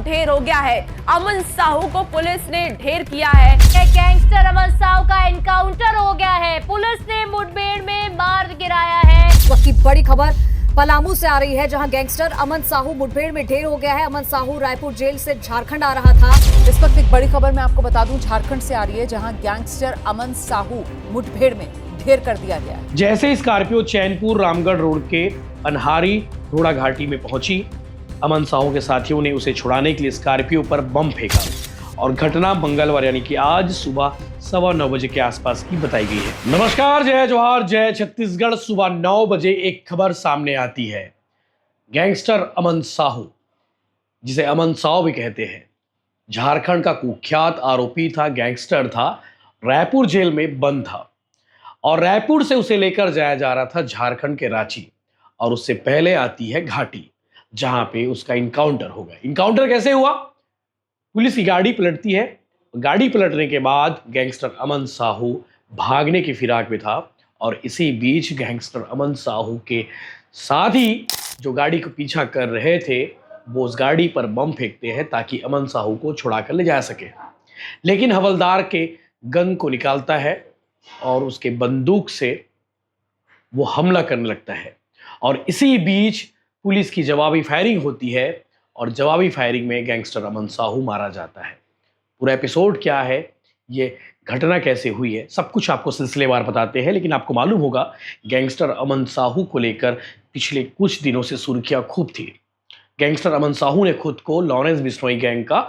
ढेर हो गया है। अमन साहू को पुलिस ने ढेर किया है। गैंगस्टर अमन साहू का एनकाउंटर हो गया है। पुलिस ने मुठभेड़ में मार गिराया है। वक्त की बड़ी खबर पलामू से आ रही है, जहां गैंगस्टर अमन साहू मुठभेड़ में ढेर हो गया है। अमन साहू रायपुर जेल से झारखंड आ रहा था। इस वक्त एक बड़ी खबर मैं आपको बता दूं, झारखंड से आ रही है, जहां गैंगस्टर अमन साहू मुठभेड़ में ढेर कर दिया गया है। जैसे स्कॉर्पियो चैनपुर रामगढ़ रोड के अनहारी घोड़ा घाटी में पहुंची, अमन साहू के साथियों ने उसे छुड़ाने के लिए स्कॉर्पियो पर बम फेंका और घटना मंगलवार यानी कि आज सुबह 9:15 बजे के आसपास की बताई गई है। नमस्कार, जय जोहार, जय छत्तीसगढ़। सुबह 9 बजे एक खबर सामने आती है। गैंगस्टर अमन साहू, जिसे अमन साहू भी कहते हैं, झारखंड का कुख्यात आरोपी था, गैंगस्टर था, रायपुर जेल में बंद था और रायपुर से उसे लेकर जाया जा रहा था झारखंड के रांची। और उससे पहले आती है घाटी, जहां पे उसका इनकाउंटर हो गया। इनकाउंटर कैसे हुआ? पुलिस की गाड़ी पलटती है। गाड़ी पलटने के बाद गैंगस्टर अमन साहू भागने की फिराक में था और इसी बीच गैंगस्टर अमन साहू के साथ ही जो गाड़ी को पीछा कर रहे थे वो उस गाड़ी पर बम फेंकते हैं ताकि अमन साहू को छुड़ा कर ले जा सके। लेकिन हवलदार के गन को निकालता है और उसके बंदूक से वो हमला करने लगता है और इसी बीच पुलिस की जवाबी फायरिंग होती है और जवाबी फायरिंग में गैंगस्टर अमन साहू मारा जाता है। पूरा एपिसोड क्या है, ये घटना कैसे हुई है, सब कुछ आपको सिलसिलेवार बताते हैं। लेकिन आपको मालूम होगा, गैंगस्टर अमन साहू को लेकर पिछले कुछ दिनों से सुर्खियां खूब थी। गैंगस्टर अमन साहू ने खुद को लॉरेंस बिश्नोई गैंग का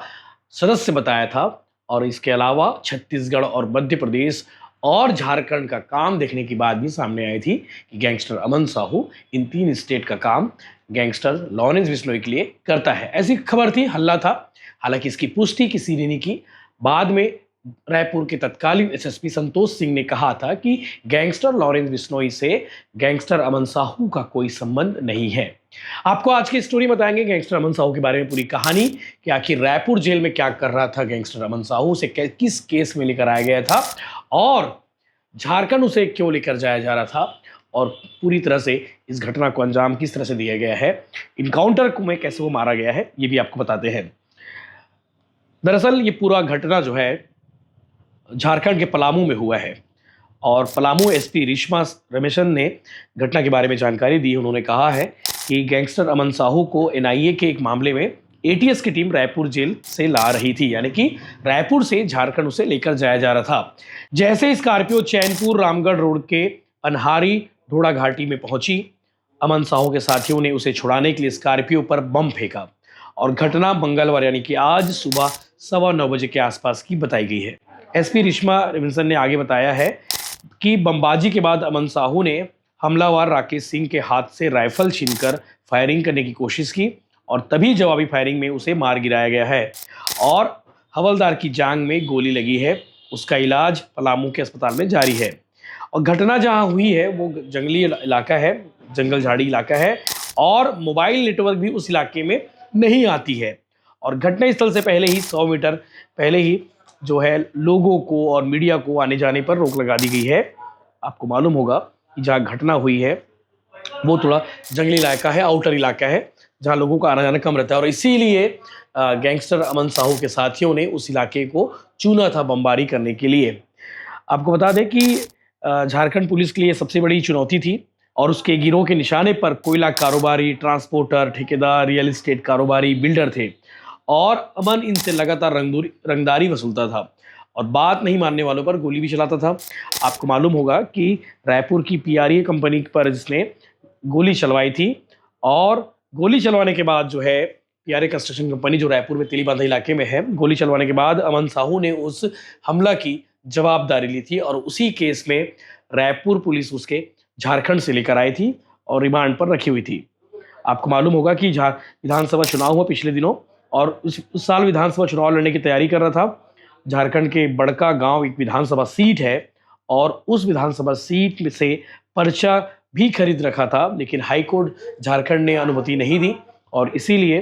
सदस्य बताया था और इसके अलावा छत्तीसगढ़ और मध्य प्रदेश और झारखंड का काम देखने की बात भी सामने आई थी कि गैंगस्टर अमन साहू इन 3 स्टेट का काम गैंगस्टर लॉरेंस बिश्नोई के लिए करता है। ऐसी खबर थी, हल्ला था। हालांकि इसकी पुष्टि किसी ने नहीं की। बाद में रायपुर के तत्कालीन एसएसपी संतोष सिंह ने कहा था कि गैंगस्टर लॉरेंस बिश्नोई से गैंगस्टर अमन साहू का कोई संबंध नहीं है। आपको आज की स्टोरी बताएंगे गैंगस्टर अमन साहू के बारे में, पूरी कहानी कि आखिर रायपुर जेल में क्या कर रहा था गैंगस्टर अमन साहू, उसे किस केस में लेकर आया गया था और झारखंड उसे क्यों लेकर जाया जा रहा था और पूरी तरह से इस घटना को अंजाम किस तरह से दिया गया है, इनकाउंटर में कैसे वो मारा गया है, ये भी आपको बताते हैं। दरअसल ये पूरा घटना जो है झारखंड के पलामू में हुआ है और पलामू एसपी रिश्मा रमेशन ने घटना के बारे में जानकारी दी। उन्होंने कहा है कि गैंगस्टर अमन साहू को एनआईए के एक मामले में एटीएस की टीम रायपुर जेल से ला रही थी, यानी कि रायपुर से झारखंड उसे लेकर जाया जा रहा था। जैसे स्कॉर्पियो चैनपुर रामगढ़ रोड के अनहारी घोड़ा घाटी में पहुंची, अमन साहू के साथियों ने उसे छुड़ाने के लिए स्कॉर्पियो पर बम फेंका और घटना मंगलवार यानी कि आज सुबह 9:15 बजे के आसपास की बताई गई है। एसपी रिश्मा रविंसन ने आगे बताया है कि बमबाजी के बाद अमन साहू ने हमलावर राकेश सिंह के हाथ से राइफल छीनकर फायरिंग करने की कोशिश की और तभी जवाबी फायरिंग में उसे मार गिराया गया है और हवलदार की जांघ में गोली लगी है। उसका इलाज पलामू के अस्पताल में जारी है और घटना जहां हुई है वो जंगली इलाका है, जंगल झाड़ी इलाका है और मोबाइल नेटवर्क भी उस इलाके में नहीं आती है और घटनास्थल से पहले ही 100 मीटर पहले ही जो है लोगों को और मीडिया को आने जाने पर रोक लगा दी गई है। आपको मालूम होगा कि जहाँ घटना हुई है वो थोड़ा जंगली इलाका है, आउटर इलाका है, जहाँ लोगों का आना जाना कम रहता है और इसीलिए गैंगस्टर अमन साहू के साथियों ने उस इलाके को चुना था बमबारी करने के लिए। आपको बता दें कि झारखंड पुलिस के लिए सबसे बड़ी चुनौती थी और उसके गिरोह के निशाने पर कोयला कारोबारी, ट्रांसपोर्टर, ठेकेदार, रियल एस्टेट कारोबारी, बिल्डर थे और अमन इनसे लगातार रंगदारी वसूलता था और बात नहीं मानने वालों पर गोली भी चलाता था। आपको मालूम होगा कि रायपुर की पीआरए कंपनी पर जिसने गोली चलवाई थी और गोली चलवाने के बाद जो है पीआरए कंस्ट्रक्शन कंपनी जो रायपुर में तेलीबांधा इलाके में है, गोली चलवाने के बाद अमन साहू ने उस हमला की जवाबदारी ली थी और उसी केस में रायपुर पुलिस उसके झारखंड से लेकर आई थी और रिमांड पर रखी हुई थी। आपको मालूम होगा कि विधानसभा चुनाव हुआ पिछले दिनों और उस साल विधानसभा चुनाव लड़ने की तैयारी कर रहा था। झारखंड के बड़का गांव एक विधानसभा सीट है और उस विधानसभा सीट में से पर्चा भी खरीद रखा था, लेकिन हाईकोर्ट झारखंड ने अनुमति नहीं दी और इसीलिए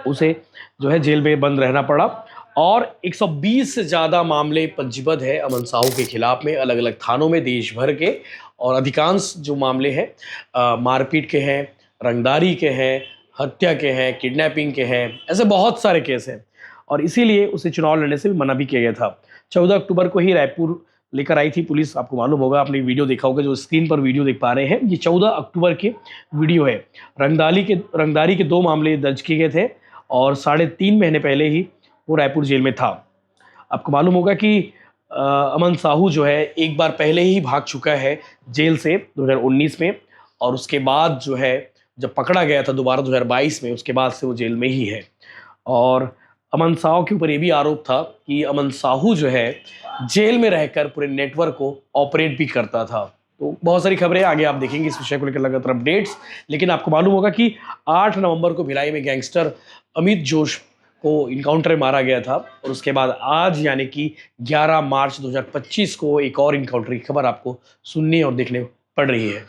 उसे जो है जेल में बंद रहना पड़ा और 120 से ज़्यादा मामले पंजीबद्ध है अमन साहू के खिलाफ में अलग अलग थानों में देश भर के और अधिकांश जो मामले हैं मारपीट के हैं, रंगदारी के हैं, हत्या के हैं, किडनैपिंग के हैं, ऐसे बहुत सारे केस हैं और इसीलिए उसे चुनाव लड़ने से भी मना भी किया गया था। 14 अक्टूबर को ही रायपुर लेकर आई थी पुलिस, आपको मालूम होगा, आपने वीडियो देखा होगा, जो स्क्रीन पर वीडियो देख पा रहे हैं ये 14 अक्टूबर के वीडियो है। रंगदारी के 2 मामले दर्ज किए गए थे और 3.5 महीने पहले ही वो रायपुर जेल में था। आपको मालूम होगा कि अमन साहू जो है एक बार पहले ही भाग चुका है जेल से 2019 में और उसके बाद जो है जब पकड़ा गया था दोबारा 2022 में, उसके बाद से वो जेल में ही है। और अमन साहू के ऊपर ये भी आरोप था कि अमन साहू जो है जेल में रहकर पूरे नेटवर्क को ऑपरेट भी करता था। तो बहुत सारी खबरें आगे आप देखेंगे इस विषय को लेकर लगातार अपडेट्स। लेकिन आपको मालूम होगा कि 8 नवंबर को भिलाई में गैंगस्टर अमित जोश को इनकाउंटर में मारा गया था और उसके बाद आज यानी कि 11 मार्च 2025 को एक और इनकाउंटर की खबर आपको सुननी और देखने पड़ रही है।